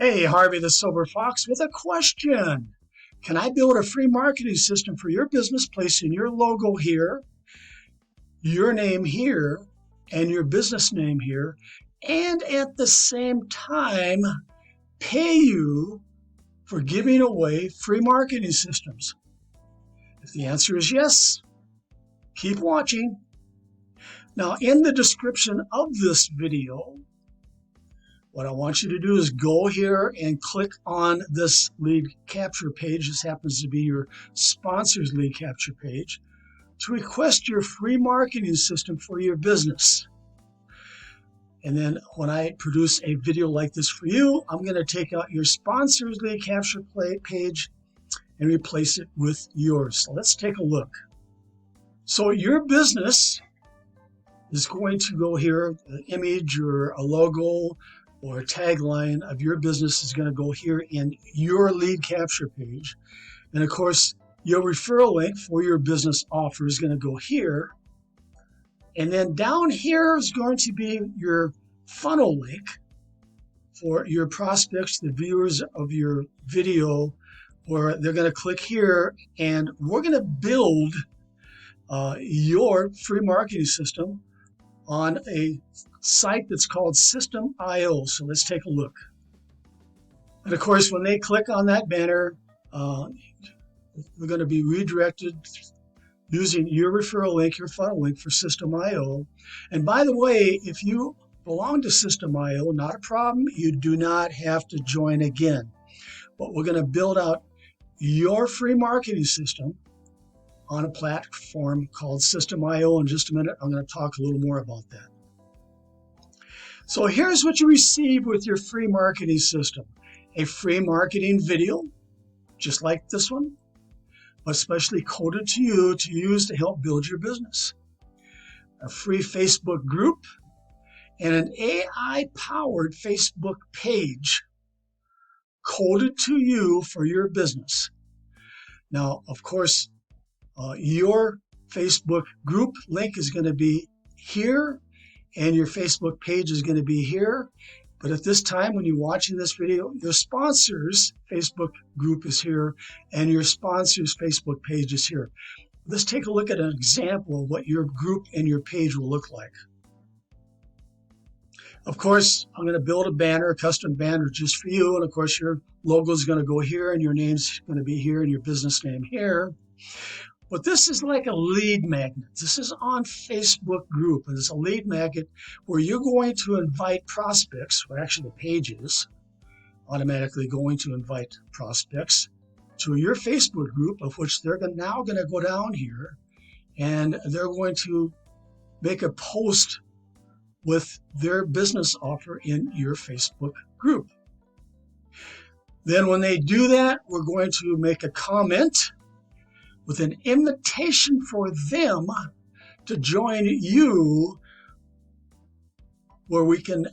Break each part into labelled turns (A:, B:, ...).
A: Hey, Harvey the Sober Fox with a question. Can I build a free marketing system for your business, placing your logo here, your name here, and your business name here, and at the same time pay you for giving away free marketing systems? If the answer is yes, keep watching. Now, in the description of this video, what I want you to do is go here and click on this lead capture page. This happens to be your sponsor's lead capture page to request your free marketing system for your business. And then when I produce a video like this for you, I'm going to take out your sponsor's lead capture page and replace it with yours. So let's take a look. So your business is going to go here, an image or a logo or a tagline of your business is going to go here in your lead capture page. And of course, your referral link for your business offer is going to go here. And then down here is going to be your funnel link for your prospects, the viewers of your video, where they're going to click here, and we're going to build your free marketing system on a site that's called System.io. So let's take a look. And of course, when they click on that banner, we're going to be redirected using your referral link, your funnel link for System.io. And by the way, if you belong to System.io, not a problem. You do not have to join again. But we're going to build out your free marketing system on a platform called System.io. In just a minute, I'm going to talk a little more about that. So here's what you receive with your free marketing system. A free marketing video, just like this one, but specially coded to you to use to help build your business. A free Facebook group and an AI-powered Facebook page coded to you for your business. Now, of course, your Facebook group link is going to be here, and your Facebook page is going to be here. But at this time, when you're watching this video, your sponsor's Facebook group is here, and your sponsor's Facebook page is here. Let's take a look at an example of what your group and your page will look like. Of course, I'm going to build a banner, a custom banner just for you. And of course, your logo is going to go here, and your name's going to be here, and your business name here. But this is like a lead magnet. This is on Facebook group, and it's a lead magnet where you're going to invite prospects, or actually the page is automatically going to invite prospects to your Facebook group, of which they're now going to go down here, and they're going to make a post with their business offer in your Facebook group. Then when they do that, we're going to make a comment with an invitation for them to join you, where we can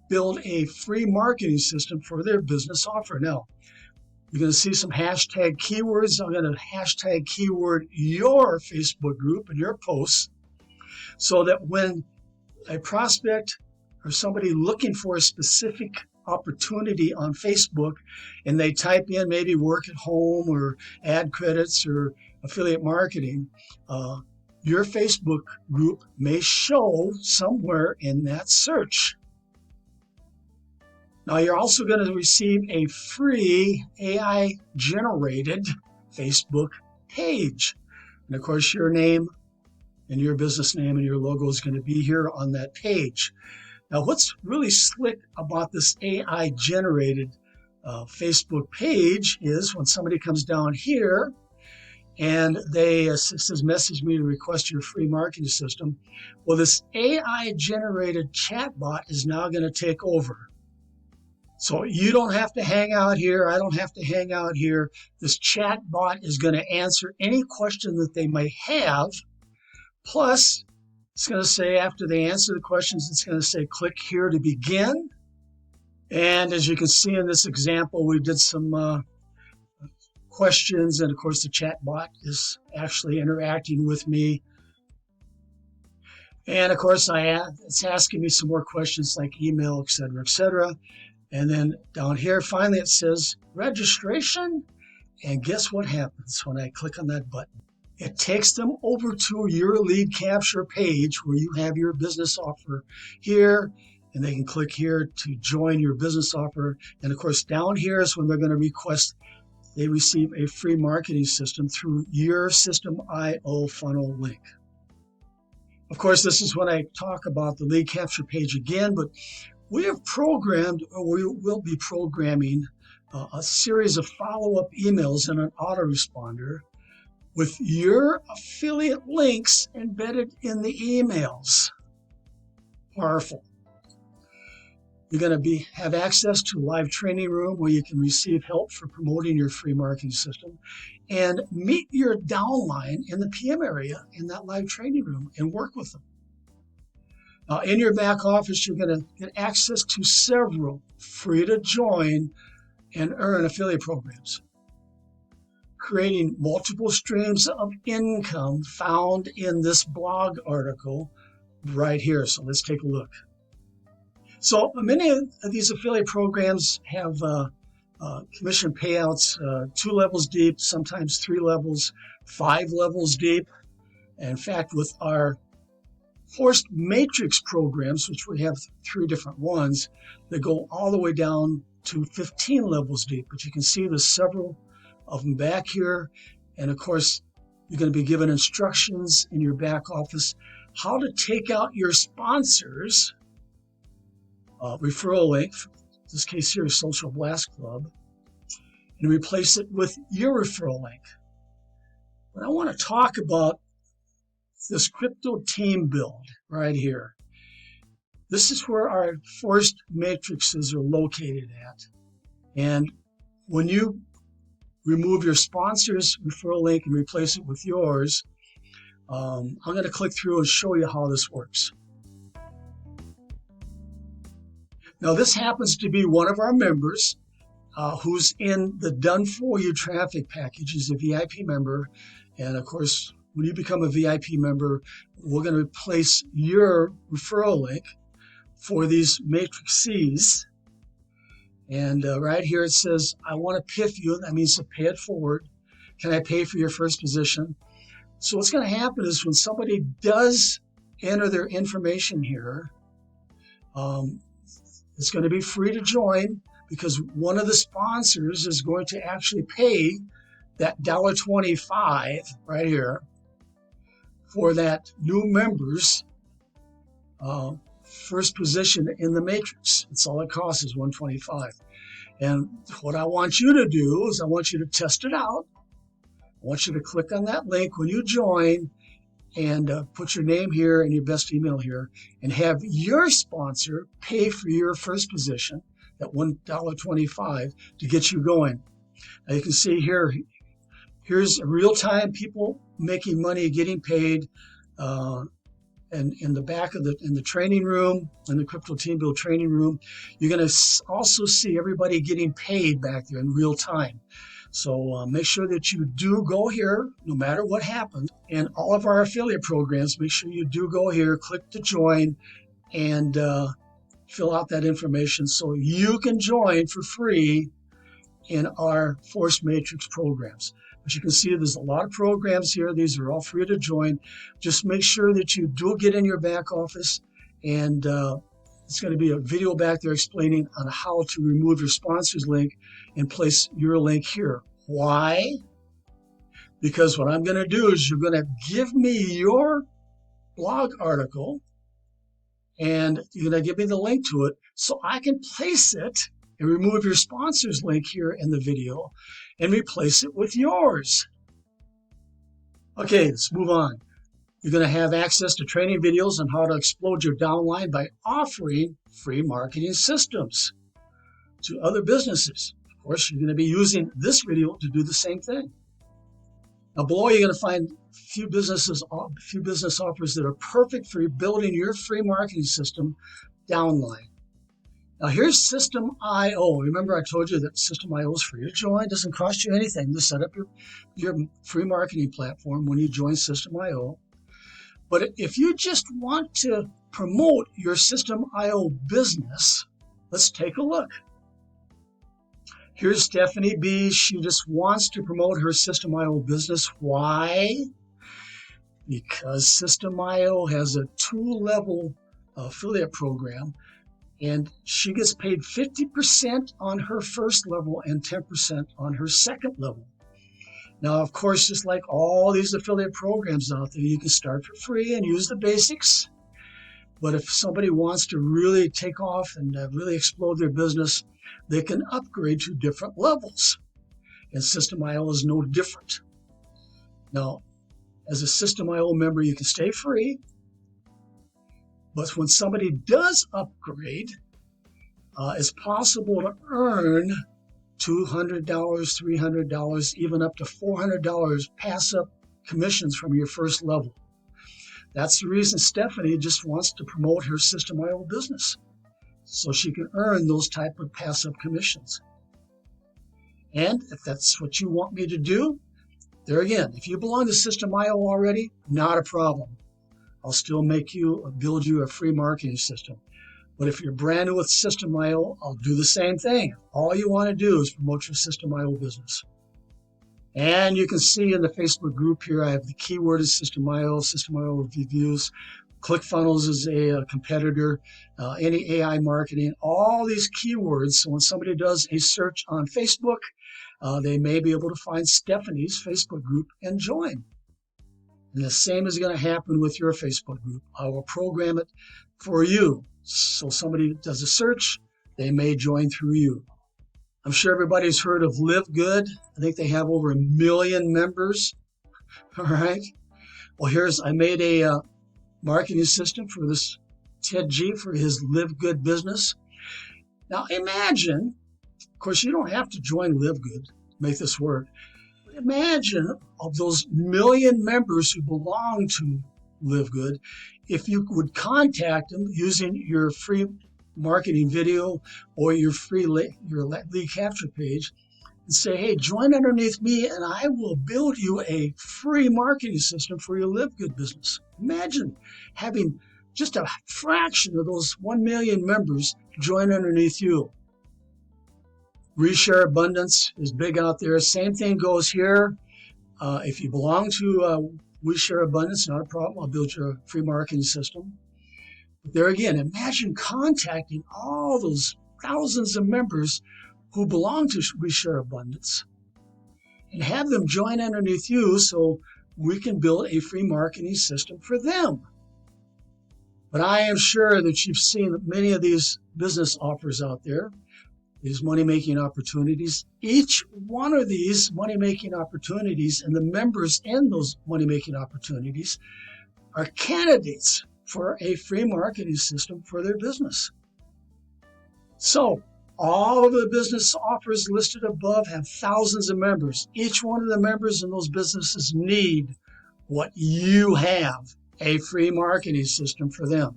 A: build a free marketing system for their business offer. Now, you're going to see some hashtag keywords. I'm going to hashtag keyword your Facebook group and your posts, so that when a prospect or somebody looking for a specific opportunity on Facebook and they type in maybe work at home or ad credits or affiliate marketing, your Facebook group may show somewhere in that search. Now, you're also going to receive a free AI-generated Facebook page. And of course, your name and your business name and your logo is going to be here on that page. Now, what's really slick about this AI-generated Facebook page is when somebody comes down here and they says, message me to request your free marketing system. Well, this AI-generated chatbot is now going to take over. So you don't have to hang out here. I don't have to hang out here. This chatbot is going to answer any question that they may have. Plus, it's going to say, after they answer the questions, it's going to say, click here to begin. And as you can see in this example, we did some questions. And of course, the chat bot is actually interacting with me. And of course, it's asking me some more questions like email, et cetera, et cetera. And then down here, finally, it says registration. And guess what happens when I click on that button? It takes them over to your lead capture page where you have your business offer here, and they can click here to join your business offer. And of course, down here is when they're going to request they receive a free marketing system through your System.io funnel link. Of course, this is when I talk about the lead capture page again, but we have programmed, or we will be programming, a series of follow-up emails in an autoresponder with your affiliate links embedded in the emails. Powerful. You're going to have access to a live training room where you can receive help for promoting your free marketing system and meet your downline in the PM area in that live training room and work with them. In your back office, you're going to get access to several free to join and earn affiliate programs, creating multiple streams of income found in this blog article right here. So let's take a look. So many of these affiliate programs have commission payouts 2 levels deep, sometimes 3 levels, 5 levels deep. In fact, with our Force Matrix programs, which we have 3 different ones, that go all the way down to 15 levels deep. But you can see there's several of them back here. And of course, you're going to be given instructions in your back office how to take out your sponsors referral link, in this case here is Social Blast Club, and replace it with your referral link. But I want to talk about this crypto team build right here. This is where our forced matrices are located at. And when you remove your sponsor's referral link and replace it with yours, I'm going to click through and show you how this works. Now, this happens to be one of our members who's in the Done For You traffic package. He's a VIP member. And of course, when you become a VIP member, we're going to replace your referral link for these matrices. And right here it says, I want to PIF you. That means to pay it forward. Can I pay for your first position? So what's going to happen is when somebody does enter their information here, it's going to be free to join because one of the sponsors is going to actually pay that $1.25 right here for that new member's first position in the matrix. That's all it costs is $1.25. And what I want you to do is I want you to test it out. I want you to click on that link when you join and put your name here and your best email here and have your sponsor pay for your first position, that $1.25, to get you going. Now you can see here, here's real-time people making money, getting paid. And in the back of in the training room, in the Crypto Team Build training room, you're going to also see everybody getting paid back there in real time. So make sure that you do go here, no matter what happens. In all of our affiliate programs, make sure you do go here, click to join, and fill out that information so you can join for free in our Force Matrix programs. But you can see there's a lot of programs here. These are all free to join. Just make sure that you do get in your back office, and it's going to be a video back there explaining on how to remove your sponsor's link and place your link here. Why? Because what I'm going to do is you're going to give me your blog article, and you're going to give me the link to it so I can place it and remove your sponsor's link here in the video and replace it with yours. Okay, let's move on. You're going to have access to training videos on how to explode your downline by offering free marketing systems to other businesses. Of course, you're going to be using this video to do the same thing. Now below, you're going to find a few business offers that are perfect for building your free marketing system, Downline. Now here's System.io. Remember I told you that System.io is free to join. It doesn't cost you anything to set up your free marketing platform when you join System.io. But if you just want to promote your System.io business, let's take a look. Here's Stephanie B. She just wants to promote her System.io business. Why? Because System.io has a 2-level affiliate program, and she gets paid 50% on her first level and 10% on her second level. Now, of course, just like all these affiliate programs out there, you can start for free and use the basics. But if somebody wants to really take off and really explode their business, they can upgrade to different levels. And System.io is no different. Now, as a System.io member, you can stay free. But when somebody does upgrade, it's possible to earn $200, $300, even up to $400 pass-up commissions from your first level. That's the reason Stephanie just wants to promote her System.io business, so she can earn those type of pass-up commissions. And if that's what you want me to do, there again, if you belong to System.io already, not a problem. I'll still build you a free marketing system. But if you're brand new with System.io, I'll do the same thing. All you want to do is promote your System.io business. And you can see in the Facebook group here, I have the keyword is System.io, System.io reviews. ClickFunnels is a competitor, any AI marketing, all these keywords. So when somebody does a search on Facebook, they may be able to find Stephanie's Facebook group and join. And the same is going to happen with your Facebook group. I will program it for you. So somebody does a search, they may join through you. I'm sure everybody's heard of Live Good. I think they have over 1 million members. All right. Well, I made a marketing system for this Ted G for his Live Good business. Now imagine, of course, you don't have to join Live Good to make this work. Imagine of those 1 million members who belong to Live Good, if you would contact them using your free marketing video or your lead capture page and say, hey, join underneath me and I will build you a free marketing system for your Live Good business. Imagine having just a fraction of those 1 million members join underneath you. Reshare Abundance is big out there. Same thing goes here. If you belong to Reshare Abundance, not a problem. I'll build you a free marketing system. But there again, imagine contacting all those thousands of members who belong to Reshare Abundance and have them join underneath you so we can build a free marketing system for them. But I am sure that you've seen many of these business offers out there, these money-making opportunities. Each one of these money-making opportunities and the members in those money-making opportunities are candidates for a free marketing system for their business. So all of the business offers listed above have thousands of members. Each one of the members in those businesses need what you have, a free marketing system for them.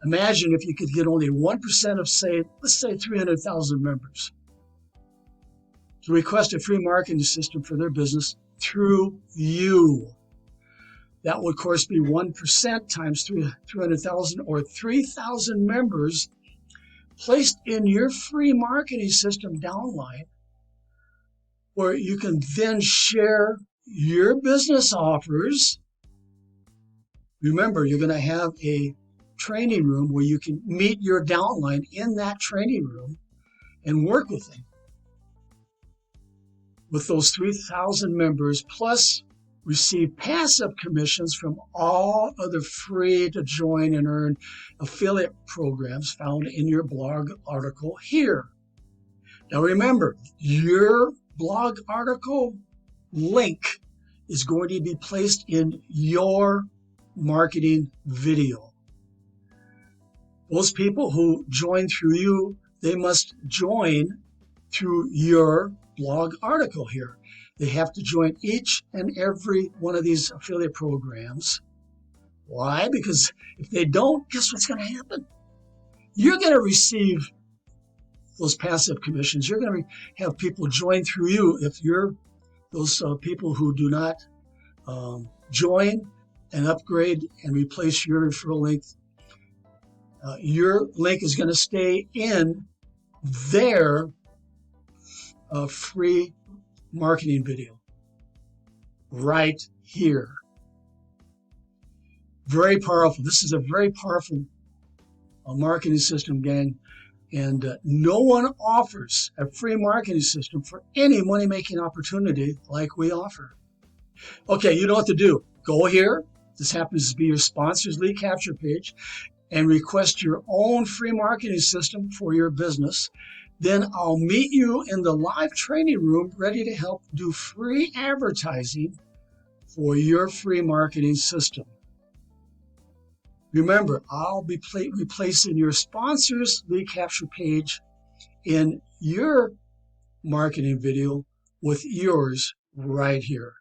A: Imagine if you could get only 1% of, let's say 300,000 members to request a free marketing system for their business through you. That would, of course, be 1% times 300,000 or 3,000 members placed in your free marketing system DOWNLINE, where you can then share your business offers. Remember, you're going to have a training room where you can meet your downline in that training room and work with them. With those 3,000 members, plus receive passive commissions from all other free to join and earn affiliate programs found in your blog article here. Now remember, your blog article link is going to be placed in your marketing video. Those people who join through you, they must join through your blog article here. They have to join each and every one of these affiliate programs. Why? Because if they don't, guess what's going to happen? You're going to receive those passive commissions. You're going to have people join through you. If you're those people who do not join and upgrade and replace your referral link, your link is going to stay in their a free marketing video right here. Very powerful. This is a very powerful marketing system, gang. And no one offers a free marketing system for any money-making opportunity like we offer. Okay, you know what to do. Go here. This happens to be your sponsor's lead capture page, and request your own free marketing system for your business. Then I'll meet you in the live training room ready to help do free advertising for your free marketing system. Remember, I'll be replacing your sponsor's lead capture page in your marketing video with yours right here.